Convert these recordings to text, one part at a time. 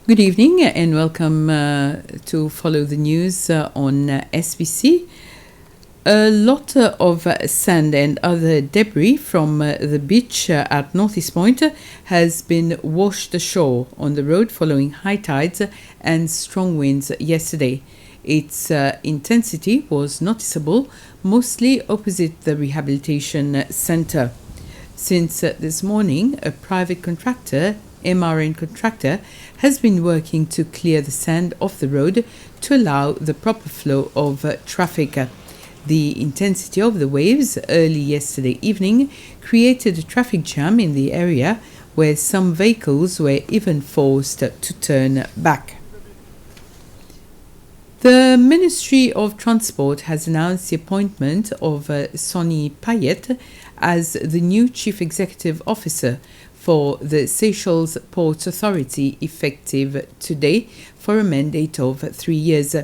Good evening and welcome to follow the news on SBC. A lot of sand and other debris from the beach at Northeast Point has been washed ashore on the road following high tides and strong winds yesterday. Its intensity was noticeable, mostly opposite the rehabilitation center. Since this morning, a private contractor, MRN contractor, has been working to clear the sand off the road to allow the proper flow of traffic. The intensity of the waves early yesterday evening created a traffic jam in the area where some vehicles were even forced to turn back. The Ministry of Transport has announced the appointment of Sonny Payet as the new Chief Executive Officer for the Seychelles Ports Authority effective today for a mandate of 3 years.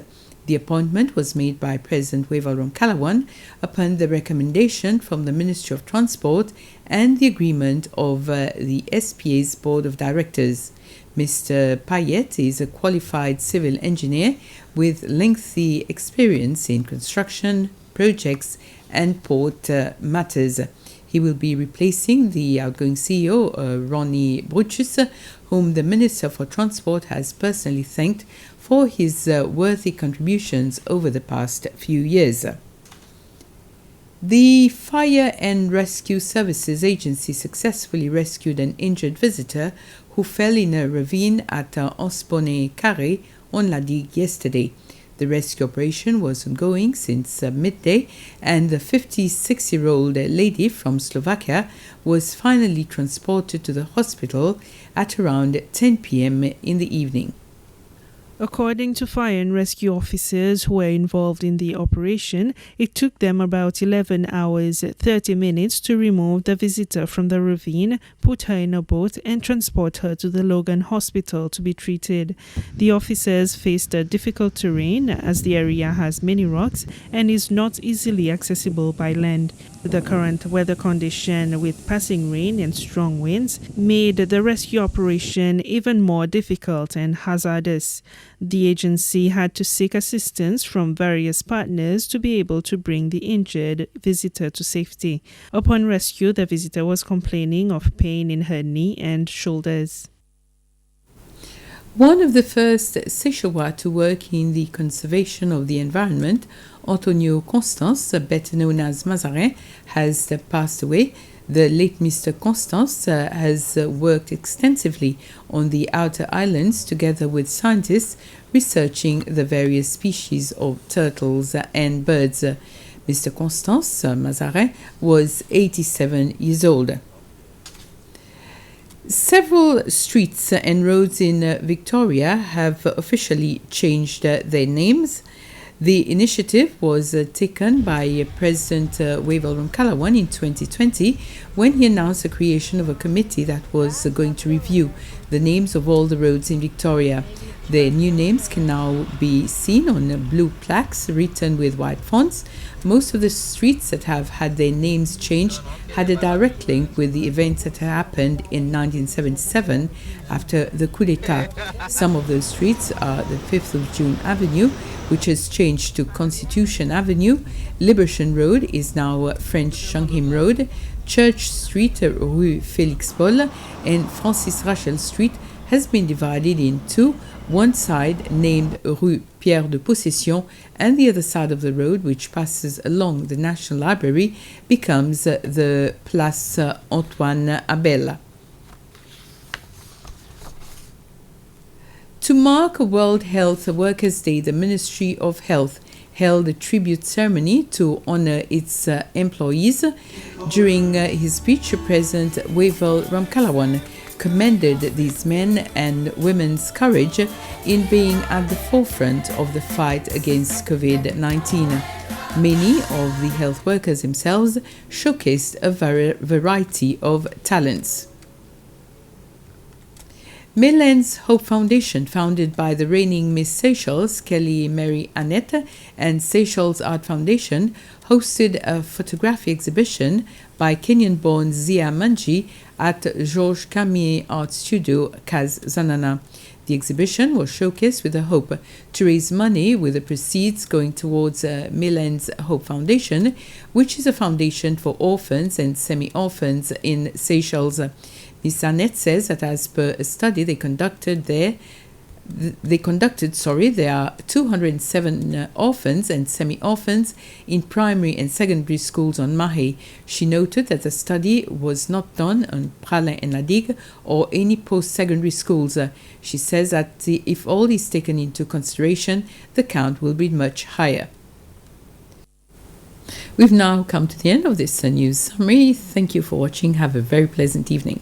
The appointment was made by President Wavell Ramkalawan upon the recommendation from the Ministry of Transport and the agreement of the SPA's Board of Directors. Mr. Payet is a qualified civil engineer with lengthy experience in construction, projects and port matters. He will be replacing the outgoing CEO, Ronnie Brutus, whom the Minister for Transport has personally thanked for his worthy contributions over the past few years. The Fire and Rescue Services Agency successfully rescued an injured visitor who fell in a ravine at Osbonne Carré on La Digue yesterday. The rescue operation was ongoing since midday, and the 56-year-old lady from Slovakia was finally transported to the hospital at around 10 p.m. in the evening. According to fire and rescue officers who were involved in the operation, it took them about 11 hours 30 minutes to remove the visitor from the ravine, put her in a boat and transport her to the Logan Hospital to be treated. The officers faced a difficult terrain as the area has many rocks and is not easily accessible by land. The current weather condition with passing rain and strong winds made the rescue operation even more difficult and hazardous. The agency had to seek assistance from various partners to be able to bring the injured visitor to safety. Upon rescue, the visitor was complaining of pain in her knee and shoulders. One of the first Seychellois to work in the conservation of the environment, Antonio Constance, better known as Mazarin, has passed away. The late Mr. Constance has worked extensively on the outer islands together with scientists researching the various species of turtles and birds. Mr. Constance Mazarin was 87 years old. Several streets and roads in Victoria have officially changed their names. The initiative was taken by President Wavell Ramkalawan in 2020 when he announced the creation of a committee that was going to review the names of all the roads in Victoria. The new names can now be seen on blue plaques written with white fonts. Most of the streets that have had their names changed had a direct link with the events that happened in 1977 after the coup d'etat. Some of those streets are the 5th of June Avenue, which has changed to Constitution Avenue. Liberation Road is now French Shanghim Road. Church Street, Rue Félix Paul, and Francis Rachel Street has been divided in two. One side named Rue Pierre de Possession and the other side of the road, which passes along the National Library, becomes the Place Antoine Abel. To mark World Health Workers' Day, the Ministry of Health held a tribute ceremony to honor its employees. During his speech, President Wavell Ramkalawan commended these men and women's courage in being at the forefront of the fight against COVID-19. Many of the health workers themselves showcased a variety of talents. Maylands Hope Foundation, founded by the reigning Miss Seychelles, Kelly Mary Annette, and Seychelles Art Foundation, hosted a photography exhibition by Kenyan-born Zia Manji at Georges Camier Art Studio, Kaz Zanana. The exhibition was showcased with the hope to raise money, with the proceeds going towards Milan's Hope Foundation, which is a foundation for orphans and semi-orphans in Seychelles. Ms. Annette says that as per a study they conducted, there are 207 orphans and semi-orphans in primary and secondary schools on Mahé. She noted that the study was not done on Praslin and La Digue or any post-secondary schools. She says that if all is taken into consideration, the count will be much higher. We've now come to the end of this news summary. Thank you for watching. Have a very pleasant evening.